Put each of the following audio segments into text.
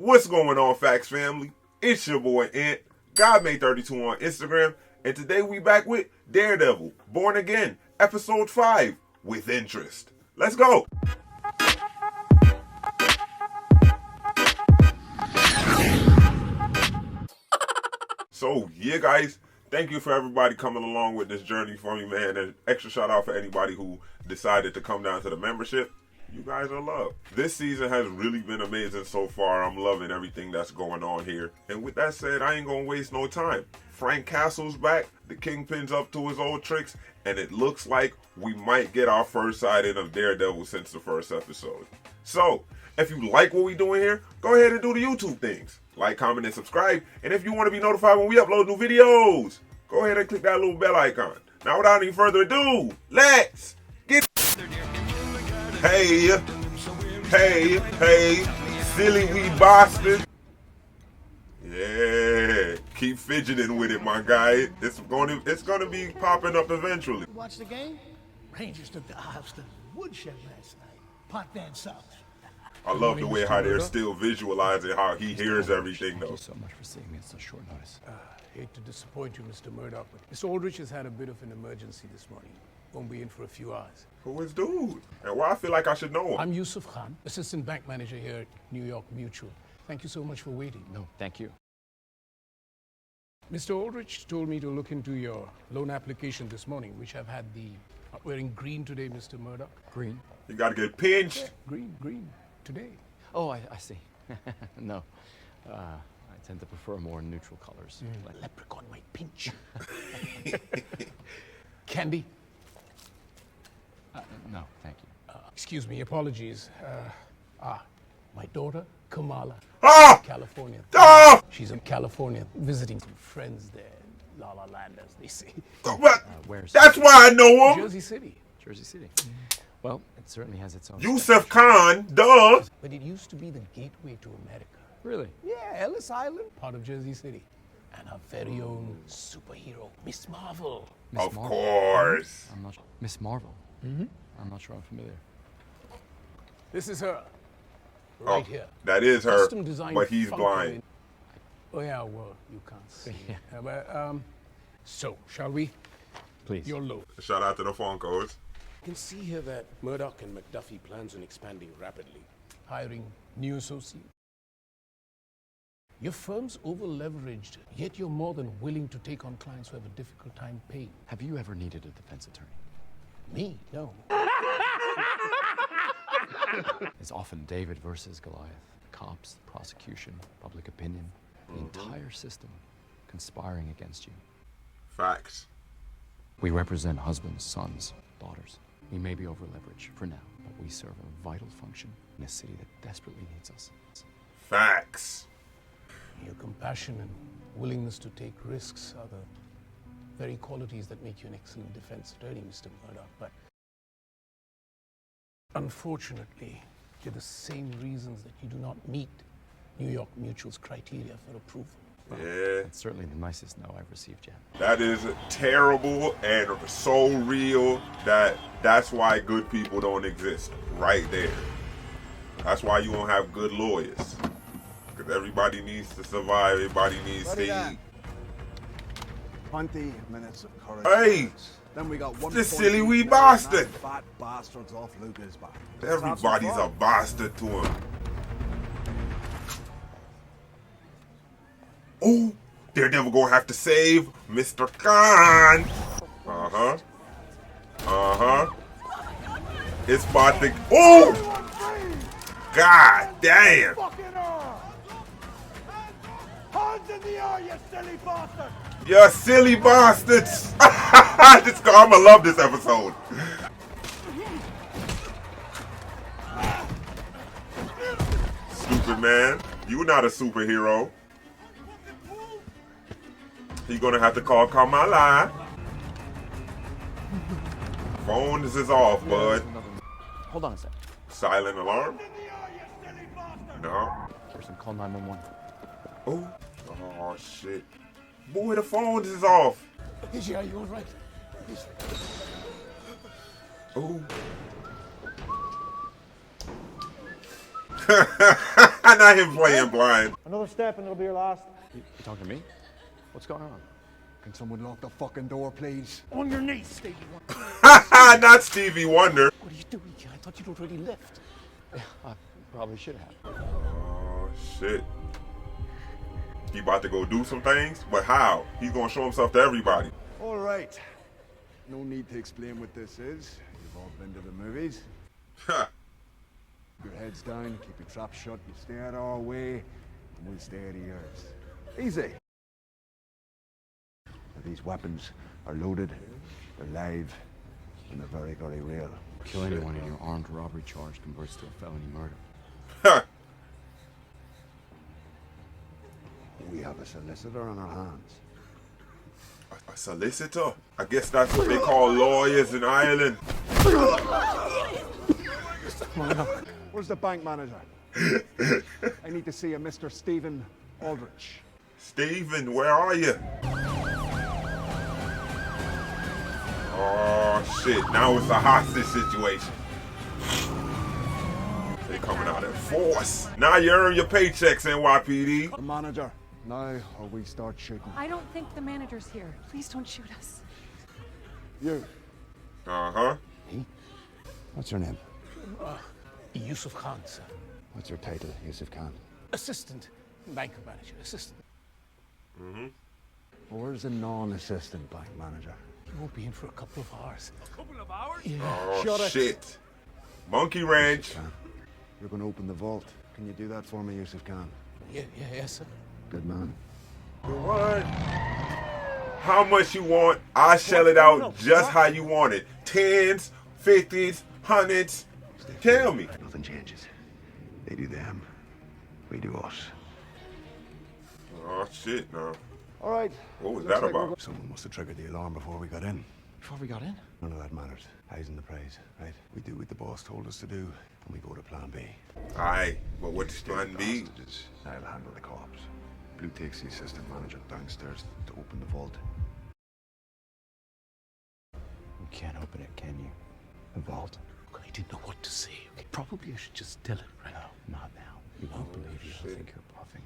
What's going on, Facts family? It's your boy Ant, GodMade32 on Instagram, and today we back with Daredevil Born Again, episode 5, with interest. Let's go! So, yeah guys, thank you for everybody coming along with this journey for me, man, and extra shout out for anybody who decided to come down to the membership. You guys are loved. This season has really been amazing so far. I'm loving everything that's going on here. And with that said, I ain't gonna waste no time. Frank Castle's back, the Kingpin's up to his old tricks, and it looks like we might get our first sighting of Daredevil since the first episode. So, if you like what we doing here, go ahead and do the YouTube things. Like, comment, and subscribe. And if you want to be notified when we upload new videos, go ahead and click that little bell icon. Now, without any further ado, let's get... Hey, silly wee bastard. Yeah, keep fidgeting with it, my guy. It's gonna be popping up eventually. Watch the game? Rangers took the house to woodshed last night. Pot down south. I love the way how they're still visualizing how he hears everything, though. Thank you so much for seeing me at such short notice. Hate to disappoint you, Mr. Murdock, but Mr. Aldrich has had a bit of an emergency this morning. Won't be in for a few hours. Who is dude? And why I feel like I should know him? I'm Yusuf Khan, assistant bank manager here at New York Mutual. Thank you so much for waiting. No, thank you. Mr. Aldrich told me to look into your loan application this morning, which I've had the... wearing green today, Mr. Murdock. Green? You gotta get pinched. Green, today. Oh, I see. No. I tend to prefer more neutral colors. Like leprechaun might pinch. Candy? No, thank you. Excuse me, apologies. My daughter, Kamala, California. She's in California visiting some friends there, La La Land, as they say. Where's That's why I know him. Jersey City. Jersey City? Well, it certainly has its own... Yusuf Khan, duh. But it used to be the gateway to America. Really? Yeah, Ellis Island, part of Jersey City. And our very own superhero, Miss Marvel. Miss Of Marvel? course. I'm not... Miss Marvel? Mm-hmm. I'm not sure I'm familiar. This is her. Right here. That is her, Custom designed but he's Funko blind. in- Oh yeah, well, you can't see. Yeah. So, shall we? Please. Your load. Shout out to the Funkos. I can see here that Murdock and McDuffie plans on expanding rapidly. Hiring new associates. Your firm's over-leveraged, yet you're more than willing to take on clients who have a difficult time paying. Have you ever needed a defense attorney? Me? No. It's often David versus Goliath. Cops, prosecution, public opinion, the entire system conspiring against you. Facts. We represent husbands, sons, daughters. We may be over-leveraged for now, but we serve a vital function in a city that desperately needs us. Facts. Your compassion and willingness to take risks are the very qualities that make you an excellent defense attorney, Mr. Murdock. But unfortunately, they're the same reasons that you do not meet New York Mutual's criteria for approval. Yeah. That's certainly the nicest no I've received yet. That is terrible and so real that's why good people don't exist. Right there. That's why you won't have good lawyers. Because everybody needs to survive. Everybody needs to eat. 20 minutes of courage. Hey! Then we got one. This silly wee bastard! Fat bastards off Lucas back. Everybody's a bastard to him. Oh, Daredevil gonna have to save Mr. Khan. It's about to. Oh! God damn! Hands in the air, you silly bastard! You silly bastards! I'ma love this episode. Stupid man, you not a superhero. He gonna have to call Kamala. Phone is off, bud. Hold on a sec. Silent alarm? No. Person, call 911. Oh shit. Boy, the phone is off. Izzy, are you all right? Oh. Not him playing blind. Another step and it'll be your last. You talking to me? What's going on? Can someone lock the fucking door, please? On your knees, Stevie Wonder. Not Stevie Wonder. What are you doing here? I thought you'd already left. Yeah, I probably should have. Oh, shit. He about to go do some things, but how? He's gonna show himself to everybody. All right. No need to explain what this is. You've all been to the movies. Ha. Keep your heads down, keep your traps shut, you stay out of our way, and we'll stay out of yours. Easy. Now, these weapons are loaded, they're live, and they're very, very real. Kill anyone in your armed robbery charge converts to a felony murder. Ha. We have a solicitor on our hands. A solicitor? I guess that's what they call lawyers in Ireland. Where's the bank manager? I need to see a Mr. Stephen Aldrich. Stephen, where are you? Oh shit, now it's a hostage situation. They coming out in force. Now you earn your paychecks, NYPD. The manager. Now, or we start shooting. I don't think the manager's here. Please don't shoot us. You. Uh-huh. What's your name? Yusuf Khan, sir. What's your title, Yusuf Khan? Assistant bank manager. Assistant. Well, where's the non-assistant bank manager? He won't be in for a couple of hours. Oh Shut it. shit. Monkey Ranch. Khan, you're going to open the vault. Can you do that for me, Yusuf Khan? Yes, sir. Good man. What? How much you want? I shell it out just how you want it. 10s, 50s, 100s. Tell me. Nothing changes. They do them. We do us. Oh shit, no. All right. What was Looks that like we're about? Someone must have triggered the alarm before we got in. Before we got in? None of that matters. Eyes on the prize, right? We do what the boss told us to do, and we go to plan B. Aye, but what's Stay plan B? hostages. I'll handle the cops. Blue takes the assistant manager downstairs to open the vault. You can't open it, can you? The vault? Look, I didn't know what to say. Okay, probably I should just tell it right now. Not now. You won't believe you. I'll think you're bluffing.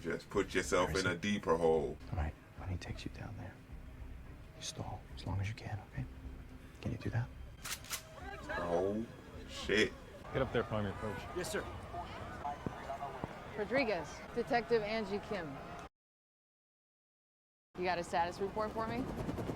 Just put yourself in a deeper hole. All right, when he takes you down there, you stall as long as you can, okay? Can you do that? Oh shit. Get up there, find your approach. Yes, sir. Rodriguez, Detective Angie Kim. You got a status report for me?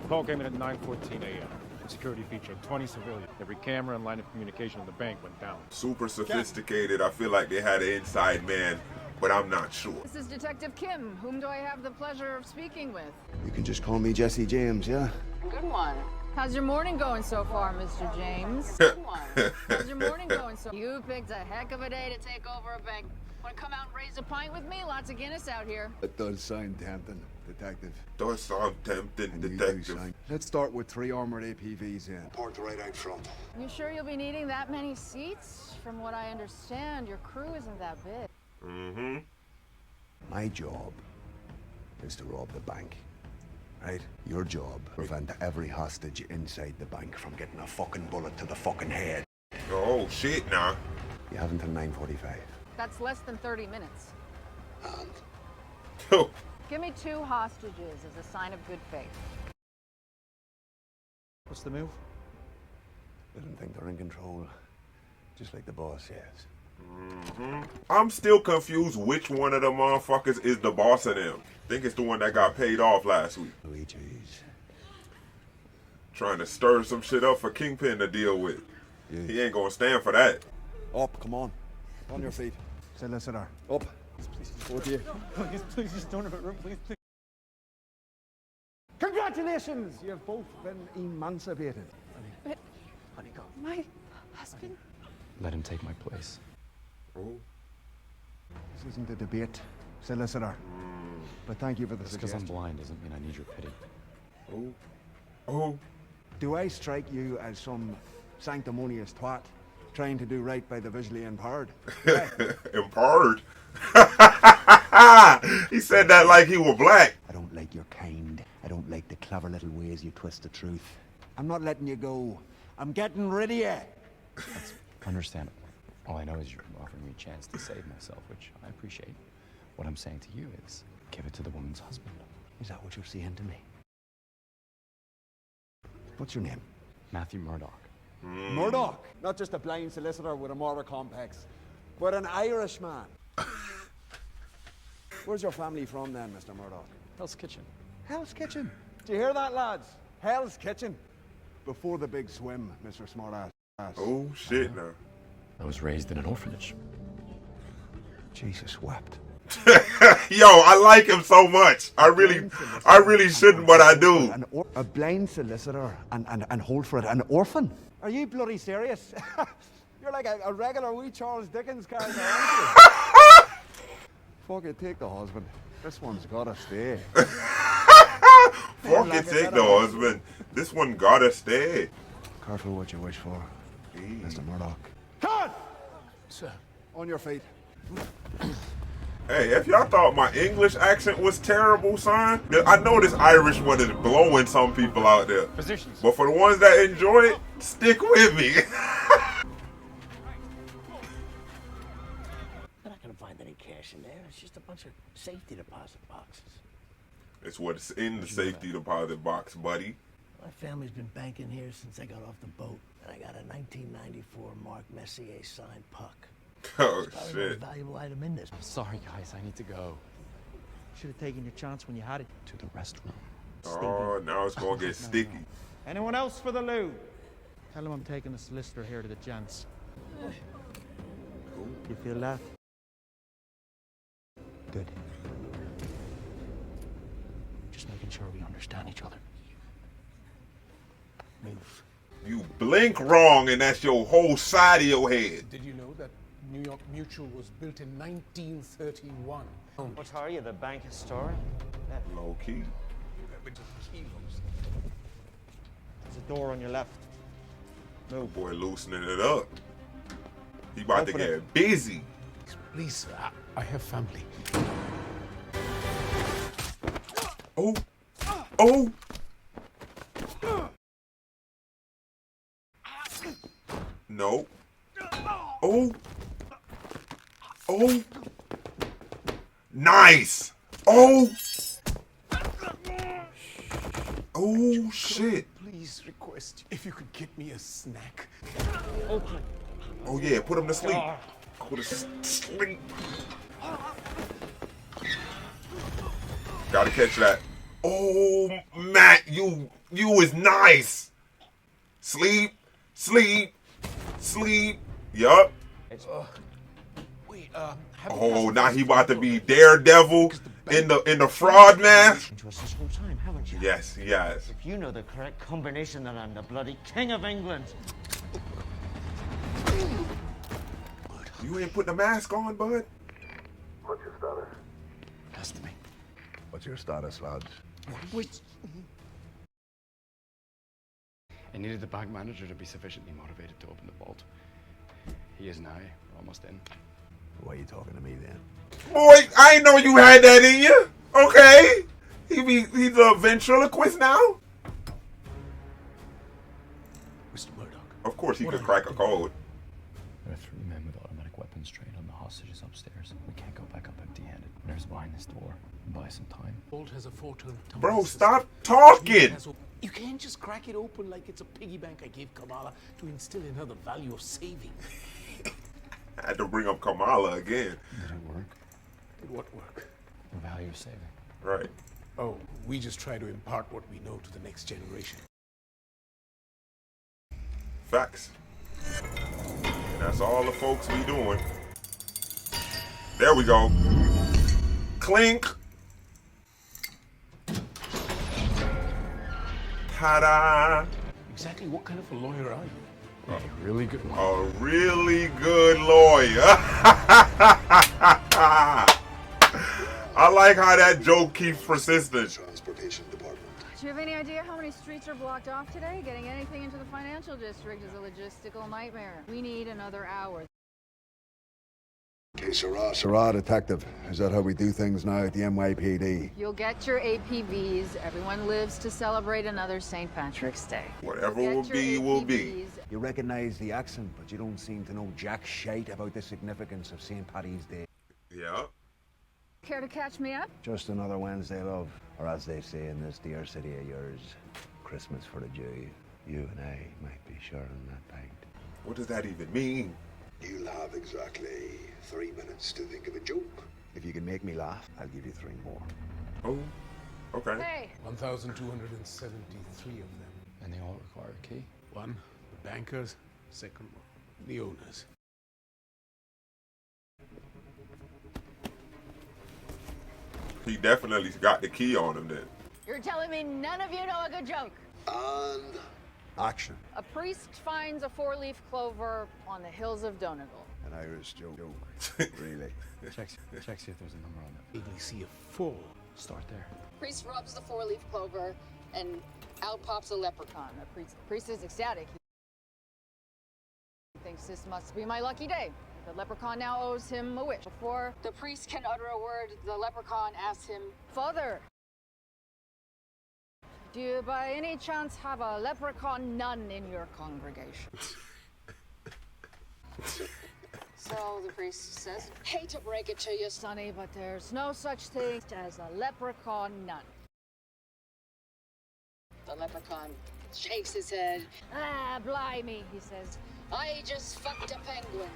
Call came in at 9:14 a.m. Security featured 20 civilians. Every camera and line of communication in the bank went down. Super sophisticated. I feel like they had an inside man, but I'm not sure. This is Detective Kim. Whom do I have the pleasure of speaking with? You can just call me Jesse James, yeah? Good one. How's your morning going so far, Mr. James? Good one. How's your morning going so far? You picked a heck of a day to take over a bank. Want to come out and raise a pint with me? Lots of Guinness out here. It does sound tempting, Detective. Does sound tempting, And you do detective. sound- Let's start with 3 armored APVs in. Parked right out front. You sure you'll be needing that many seats? From what I understand, your crew isn't that big. Mm-hmm. My job is to rob the bank. Right? Your job, prevent every hostage inside the bank from getting a fucking bullet to the fucking head. Oh shit, now. You have until 9:45. That's less than 30 minutes. And Oh, Give me 2 hostages as a sign of good faith. What's the move? let them think they're in control, just like the boss says. I'm still confused which one of the motherfuckers is the boss of them. Think it's the one that got paid off last week. Luigi's. Trying to stir some shit up for Kingpin to deal with. Yeah. He ain't gonna stand for that. Up, come on. On your feet. Solicitor. Up. Both of you. Please, just don't have a room, please. Congratulations! You've both been emancipated. But Honey, go. my husband... Let him take my place. Oh. This isn't a debate, solicitor. But thank you for the Just because I'm suggestion. blind doesn't mean I need your pity. Oh. Oh. Do I strike you as some sanctimonious twat trying to do right by the visually impaired? Impaired. He said that like he was black. I don't like your kind. I don't like the clever little ways you twist the truth. I'm not letting you go. I'm getting rid of you. Understandable. All I know is you're offering me a chance to save myself, which I appreciate. What I'm saying to you is, give it to the woman's husband. Is that what you're saying to me? What's your name? Matthew Murdock. Murdock. Not just a blind solicitor with a murder complex, but an Irishman. Where's your family from then, Mr. Murdock? Hell's Kitchen. Hell's Kitchen. Do you hear that, lads? Hell's Kitchen. Before the big swim, Mr. Smartass. Oh shit now. I was raised in an orphanage. Jesus wept. Yo, I like him so much. I really shouldn't, but I do. A blind solicitor and hold for it, an orphan? Are you bloody serious? You're like a regular wee Charles Dickens character, aren't you? Fuck it, take the husband. This one's gotta stay. Fuck it, take the husband. This one gotta stay. Careful what you wish for, Mr. Murdock. Cut! Sir. On your feet. Hey, if y'all thought my English accent was terrible, son, I know this Irish one is blowing some people out there. Positions. But for the ones that enjoy it, stick with me. We're not gonna find any cash in there. It's just a bunch of safety deposit boxes. It's what's in the safety deposit box, buddy. My family's been banking here since I got off the boat, and I got a 1994 Mark Messier signed puck. Oh, It's probably the shit. most valuable item in this. Sorry, guys, I need to go. Should have taken your chance when you had it. To the restroom. Oh, now it's gonna get sticky. Anyone else for the loo? Tell him I'm taking a solicitor here to the gents. You feel that? Good. Just making sure we understand each other. Move. You blink wrong and that's your whole side of your head. Did you know that New York Mutual was built in 1931? What are you, the bank historian? Low key. There's a door on your left. Oh boy, loosening it up. He about Open to get it. busy. Please, sir, I have family. Oh. Oh. No. Oh. Oh. Nice. Oh. Oh shit. Please request if you could get me a snack. Oh yeah, put him to sleep. Put him to sleep. Gotta catch that. Oh, Matt, you is nice. Sleep, sleep, sleep. Yup. Wait, Oh, now he about to be Daredevil in the fraud mask. To us this whole time, haven't you? Yes, yes. If you know the correct combination, then I'm the bloody king of England. You ain't putting a mask on, bud. What's your status? Custody. What's your status, lads? Wait. I needed the bank manager to be sufficiently motivated to open the vault. He is now. We're almost in. Why are you talking to me then? Boy, I ain't know you had that in you. Okay. He's a ventriloquist now? Mr. Murdock. Of course he could crack a code. There are 3 men with automatic weapons trained on the hostages upstairs. We can't go back up empty-handed. There's behind this door. Buy some time. Bolt has a 4-turn tunnel Bro, system. stop talking. You can't just crack it open like it's a piggy bank I gave Kamala to instill in her the value of saving. I had to bring up Kamala again. Did it work? Did what work? The value of saving. Right. Oh, we just try to impart what we know to the next generation. Facts. And that's all the folks be doing. There we go. Clink. Ta-da. Exactly what kind of a lawyer are you? A really good one. A really good lawyer. I like how that joke keeps persistent. Transportation Department. Do you have any idea how many streets are blocked off today? Getting anything into the financial district is a logistical nightmare. We need another hour. Okay, Sarah, detective. Is that how we do things now at the NYPD? You'll get your APVs. Everyone lives to celebrate another St. Patrick's Day. Whatever will be, will be. You recognize the accent, but you don't seem to know jack shite about the significance of St. Paddy's Day. Yeah. Care to catch me up? Just another Wednesday, love. Or as they say in this dear city of yours, Christmas for the Jew. You and I might be sharing that pint. What does that even mean? You'll have exactly 3 minutes to think of a joke. If you can make me laugh, I'll give you 3 more. Oh, okay. Hey, 1,273 of them. And they all require a key. One, the bankers. Second one, the owners. He definitely got the key on him then. you're telling me none of you know a good joke? And action. A priest finds a 4-leaf clover on the hills of Donegal. An Irish joke. Really? Check see if there's a number on it. Vaguely see a 4. Start there. Priest rubs the 4-leaf clover, and out pops a leprechaun. The priest is ecstatic. He thinks this must be my lucky day. The leprechaun now owes him a wish. Before the priest can utter a word, the leprechaun asks him, Father, do you by any chance have a leprechaun nun in your congregation? So the priest says, hate to break it to you, sonny, but there's no such thing as a leprechaun nun. The leprechaun shakes his head. Ah, blimey, he says. I just fucked a penguin.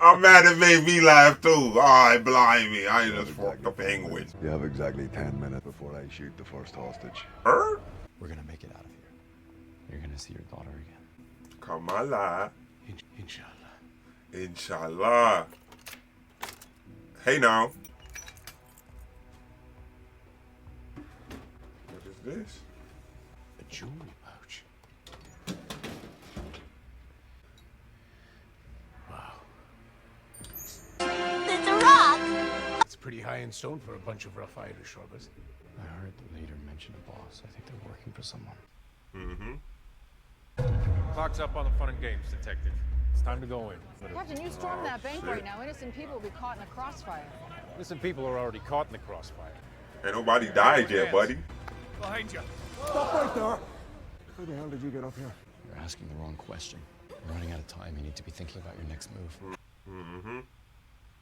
I'm mad it made me laugh too. Oh, blimey. I just fucked a penguin. You have exactly 10 minutes before I shoot the first hostage. Her? We're gonna make it out of here. You're gonna see your daughter again. Kamala. Inshallah. Inshallah. Hey now. What is this? A jewelry pouch. Wow. It's a rock! It's pretty high in stone for a bunch of rough Irish robbers. I heard the leader mention a boss. I think they're working for someone. Clock's up on the fun and games, detective. It's time to go in. Captain, you storm that bank right now. Innocent people will be caught in a crossfire. Listen, people are already caught in the crossfire. Ain't nobody died yet, buddy. Behind you. Stop right there! How the hell did you get up here? You're asking the wrong question. We're running out of time. You need to be thinking about your next move.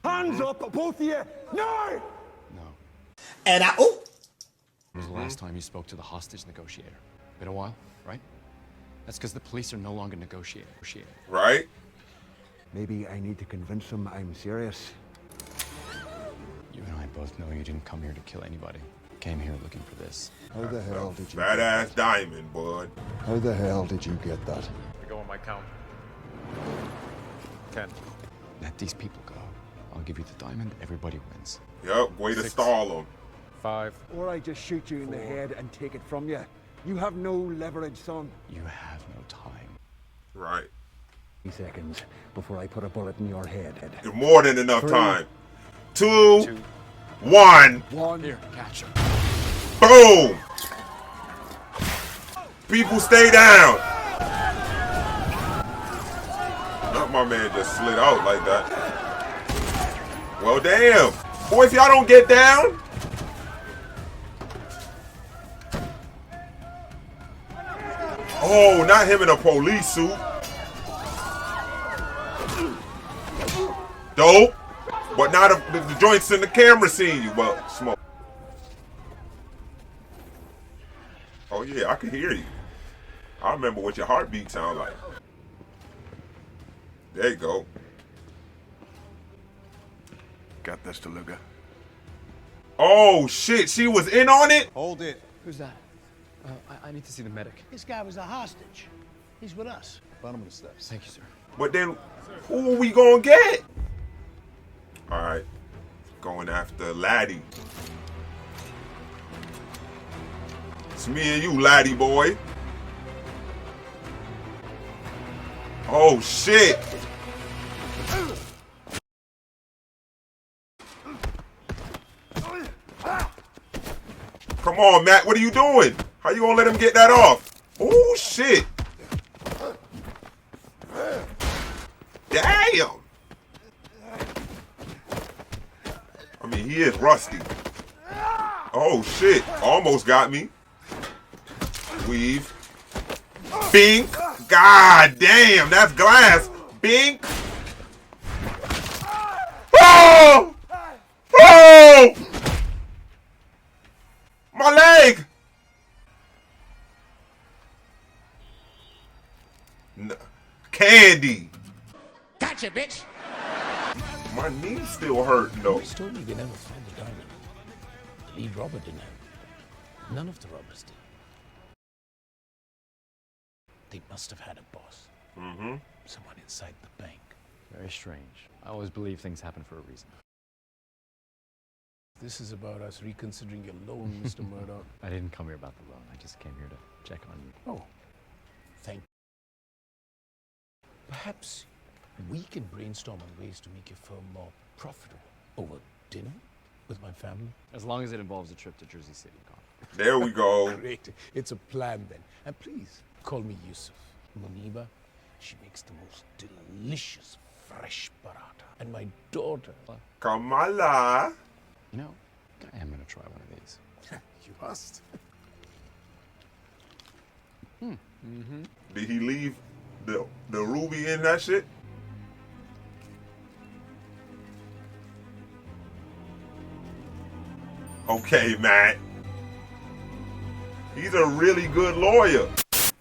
Hands up, both of you! No! No. And When was the last time you spoke to the hostage negotiator? Been a while, right? That's because the police are no longer negotiating. Right? Maybe I need to convince him I'm serious. You and I both know you didn't come here to kill anybody. You came here looking for this. How the hell did you Fat get ass that? diamond, bud. How the hell did you get that? To go on my count. 10. Let these people go. I'll give you the diamond. Everybody wins. Yup, way to 6. stall him. 5. Or I just shoot you in the head and take it from you. You have no leverage, son. You have no time. Right. 3 seconds before I put a bullet in your head. More than enough 3, time. 2, 2. 1. 1. Here, catch him. Boom! People stay down. Not my man just slid out like that. Well, damn. Boy, if y'all don't get down. Oh, not him in a police suit. Dope. But not the joints in the camera seeing you. Well, smoke. Oh, yeah, I can hear you. I remember what your heartbeat sound like. There you go. Got this, DeLuca. Oh, shit. She was in on it? Hold it. Who's that? I need to see the medic. This guy was a hostage. He's with us. Bottom of the steps. Thank you, sir. But then, who are we gonna get? All right. Going after Laddie. It's me and you, Laddie boy. Oh, shit. Come on, Matt. What are you doing? How you gonna let him get that off? Oh shit! Damn! I mean, he is rusty. Oh shit! Almost got me. Weave. Bink! God damn, that's glass. Bink! Oh! Oh! My leg! Candy! Gotcha, bitch! My knee's still hurting though. Police told me they never found the diamond. The lead robber didn't have it. None of the robbers did. They must have had a boss. Mm-hmm. Someone inside the bank. Very strange. I always believe things happen for a reason. This is about us reconsidering your loan, Mr. Murdock. I didn't come here about the loan. I just came here to check on you. Oh, thank you. Perhaps we can brainstorm on ways to make your firm more profitable. Over dinner with my family? As long as it involves a trip to Jersey City, Con. There we go. Great. It's a plan then. And please, call me Yusuf. Muniba, she makes the most delicious fresh paratha. And my daughter... Kamala. You know, I am going to try one of these. You must. Did he leave the ruby in that shit? Okay, Matt. He's a really good lawyer.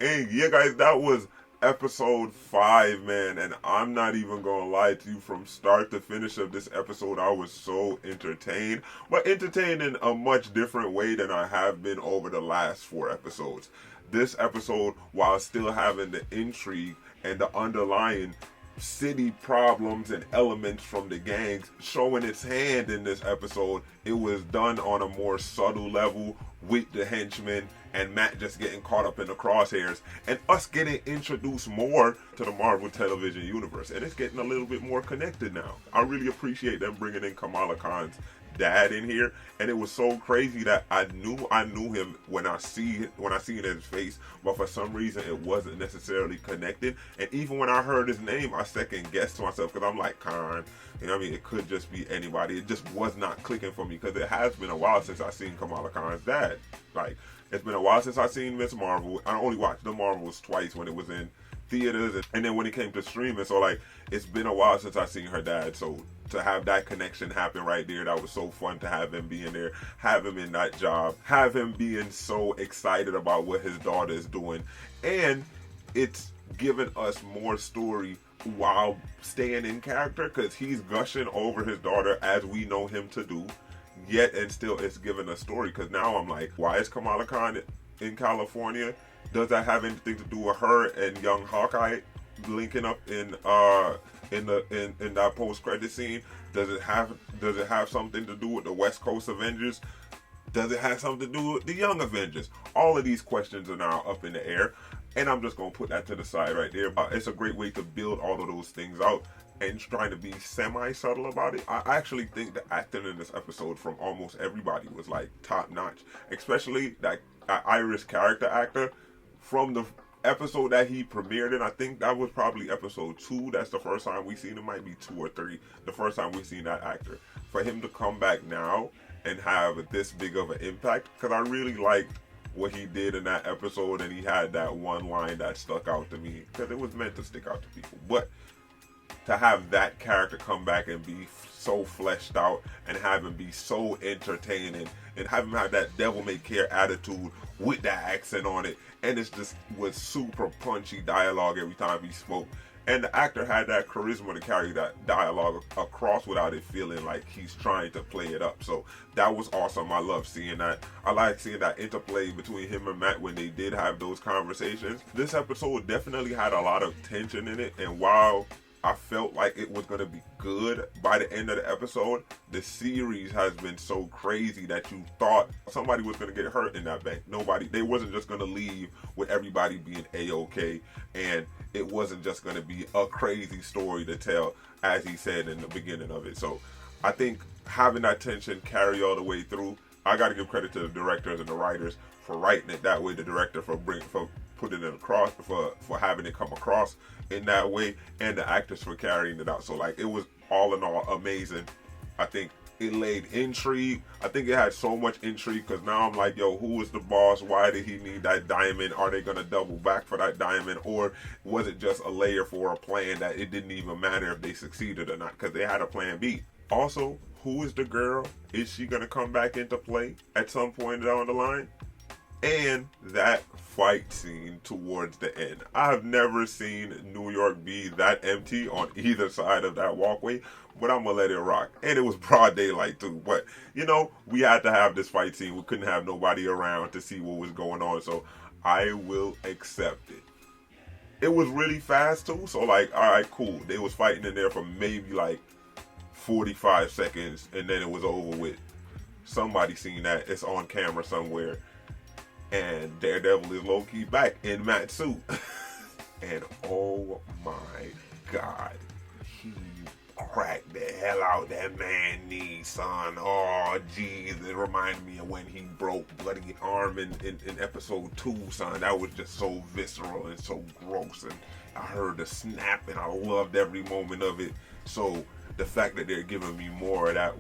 And yeah, guys, that was episode 5, man. And I'm not even gonna lie to you, from start to finish of this episode, I was so entertained. But entertained in a much different way than I have been over the last 4 episodes. This episode, while still having the intrigue and the underlying city problems and elements from the gangs showing its hand in this episode, it was done on a more subtle level with the henchmen and Matt just getting caught up in the crosshairs and us getting introduced more to the Marvel television universe, and it's getting a little bit more connected now. I really appreciate them bringing in Kamala Khan's dad in here, and it was so crazy that I knew him when I seen his face, but for some reason it wasn't necessarily connected. And even when I heard his name, I second guessed to myself, because I'm like, Khan, you know what I mean? It could just be anybody. It just was not clicking for me, because it has been a while since I seen Kamala Khan's dad. Like, it's been a while since I seen Miss Marvel. I only watched the Marvels twice, when it was in theaters and then when it came to streaming. So like, it's been a while since I seen her dad, so to have that connection happen right there, that was so fun to have him being there, have him in that job, have him being so excited about what his daughter is doing, and it's given us more story while staying in character, because he's gushing over his daughter as we know him to do, yet and still it's giving us story. Because now I'm like, why is Kamala Khan in California? Does that have anything to do with her and young Hawkeye linking up in that post-credit scene? Does it have something to do with the West Coast Avengers? Does it have something to do with the Young Avengers? All of these questions are now up in the air, and I'm just gonna put that to the side right there. It's a great way to build all of those things out and trying to be semi-subtle about it. I actually think the acting in this episode from almost everybody was like top-notch, especially that Irish character actor. From the episode that he premiered in, I think that was probably episode 2. That's the first time we seen it. Might be 2 or 3. The first time we seen that actor. For him to come back now and have this big of an impact, because I really liked what he did in that episode, and he had that one line that stuck out to me, because it was meant to stick out to people. But to have that character come back and be so fleshed out and have him be so entertaining and have him have that devil-may-care attitude with that accent on it, and it's just was super punchy dialogue every time he spoke, and the actor had that charisma to carry that dialogue across without it feeling like he's trying to play it up. So that was awesome. I love seeing that. I like seeing that interplay between him and Matt when they did have those conversations. This episode definitely had a lot of tension in it, and while I felt like it was going to be good by the end of the episode, the series has been so crazy that you thought somebody was going to get hurt in that bank. They wasn't just going to leave with everybody being A-OK, and it wasn't just going to be a crazy story to tell, as he said in the beginning of it. So I think having that tension carry all the way through, I got to give credit to the directors and the writers for writing it that way, the director for putting it across, for having it come across in that way, and the actors for carrying it out. So like, it was all in all amazing. I think it laid intrigue. I think it had so much intrigue because now I'm like, yo, who is the boss? Why did he need that diamond? Are they gonna double back for that diamond, or was it just a layer for a plan that it didn't even matter if they succeeded or not because they had a plan B? Also, who is the girl? Is she gonna come back into play at some point down the line? And that fight scene towards the end. I have never seen New York be that empty on either side of that walkway, but I'm gonna let it rock. And it was broad daylight too, but you know, we had to have this fight scene. We couldn't have nobody around to see what was going on, so I will accept it. It was really fast too, so like, all right, cool. They was fighting in there for maybe like 45 seconds, and then it was over with. Somebody seen that. It's on camera somewhere. And Daredevil is low-key back in Matt's suit. And oh my God, he cracked the hell out that man knee, son. Oh, geez, it reminded me of when he broke Bloody Arm in episode 2, son. That was just so visceral and so gross. And I heard the snap, and I loved every moment of it. So the fact that they're giving me more of that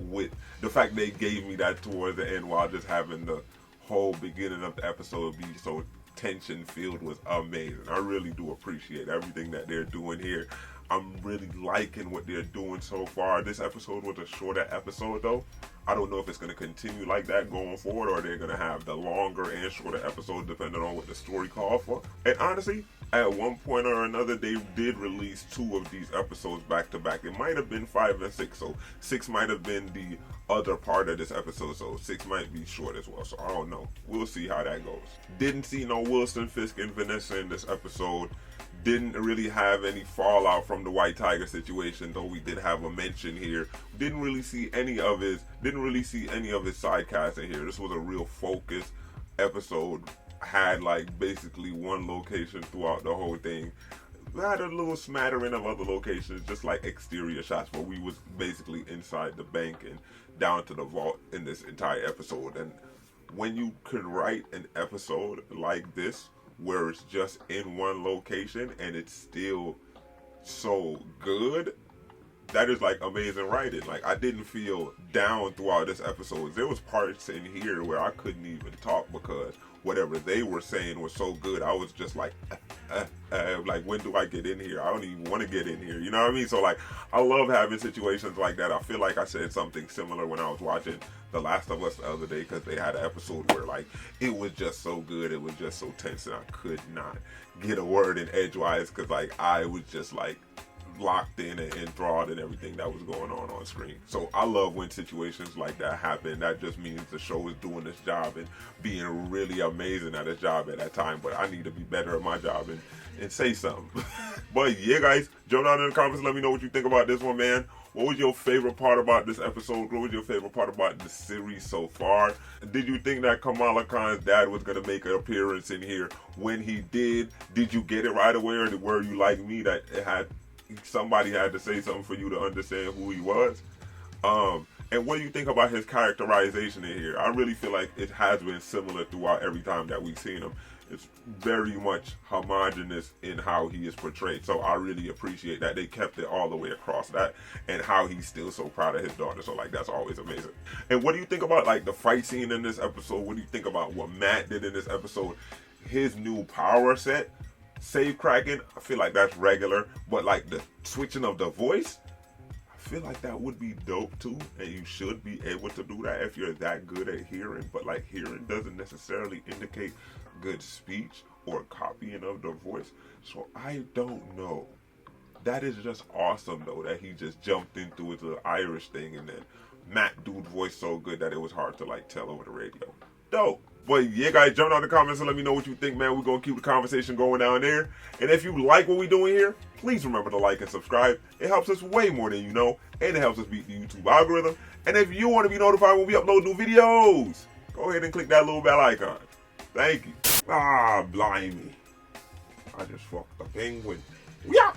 the fact they gave me that towards the end while just having the whole beginning of the episode be so tension filled was amazing. I really do appreciate everything that they're doing here. I'm really liking what they're doing so far. This episode was a shorter episode though. I don't know if it's going to continue like that going forward, or they're going to have the longer and shorter episodes depending on what the story calls for. And honestly, at one point or another, they did release 2 of these episodes back to back. It might have been 5 and 6, so 6 might have been the other part of this episode, so 6 might be short as well. So I don't know. We'll see how that goes. Didn't see no Wilson Fisk and Vanessa in this episode. Didn't really have any fallout from the White Tiger situation, though we did have a mention here. Didn't really see any of his side cast in here. This was a real focused episode. Had like basically one location throughout the whole thing. We had a little smattering of other locations, just like exterior shots, where we was basically inside the bank and down to the vault in this entire episode. And when you could write an episode like this, where it's just in one location and it's still so good, that is like amazing writing. Like, I didn't feel down throughout this episode. There was parts in here where I couldn't even talk because whatever they were saying was so good. I was just like, like, when do I get in here? I don't even want to get in here. You know what I mean? So like, I love having situations like that. I feel like I said something similar when I was watching The Last of Us the other day, because they had an episode where like, it was just so good. It was just so tense, and I could not get a word in edgewise because like, I was just like locked in and enthralled in everything that was going on screen. So I love when situations like that happen. That just means the show is doing its job and being really amazing at its job at that time. But I need to be better at my job and say something. But yeah, guys, jump down in the comments, let me know what you think about this one, man. What was your favorite part about this episode? What was your favorite part about the series so far? Did you think that Kamala Khan's dad was going to make an appearance in here? When he did you get it right away, or were you like me that somebody had to say something for you to understand who he was? And what do you think about his characterization in here? I really feel like it has been similar throughout every time that we've seen him. It's very much homogenous in how he is portrayed. So I really appreciate that they kept it all the way across that, and how he's still so proud of his daughter. So like, that's always amazing. And what do you think about like the fight scene in this episode? What do you think about what Matt did in this episode? His new power set, save cracking, I feel like that's regular, but like the switching of the voice, I feel like that would be dope too, and you should be able to do that if you're that good at hearing. But like, hearing doesn't necessarily indicate good speech or copying of the voice, so I don't know. That is just awesome though, that he just jumped into his little Irish thing, and then Matt dude's voice so good that it was hard to like tell over the radio. Dope. But yeah, guys, jump down in the comments and let me know what you think, man. We're going to keep the conversation going down there. And if you like what we're doing here, please remember to like and subscribe. It helps us way more than you know, and it helps us beat the YouTube algorithm. And if you want to be notified when we upload new videos, go ahead and click that little bell icon. Thank you. Ah, blimey. I just fucked the penguin. Yeah.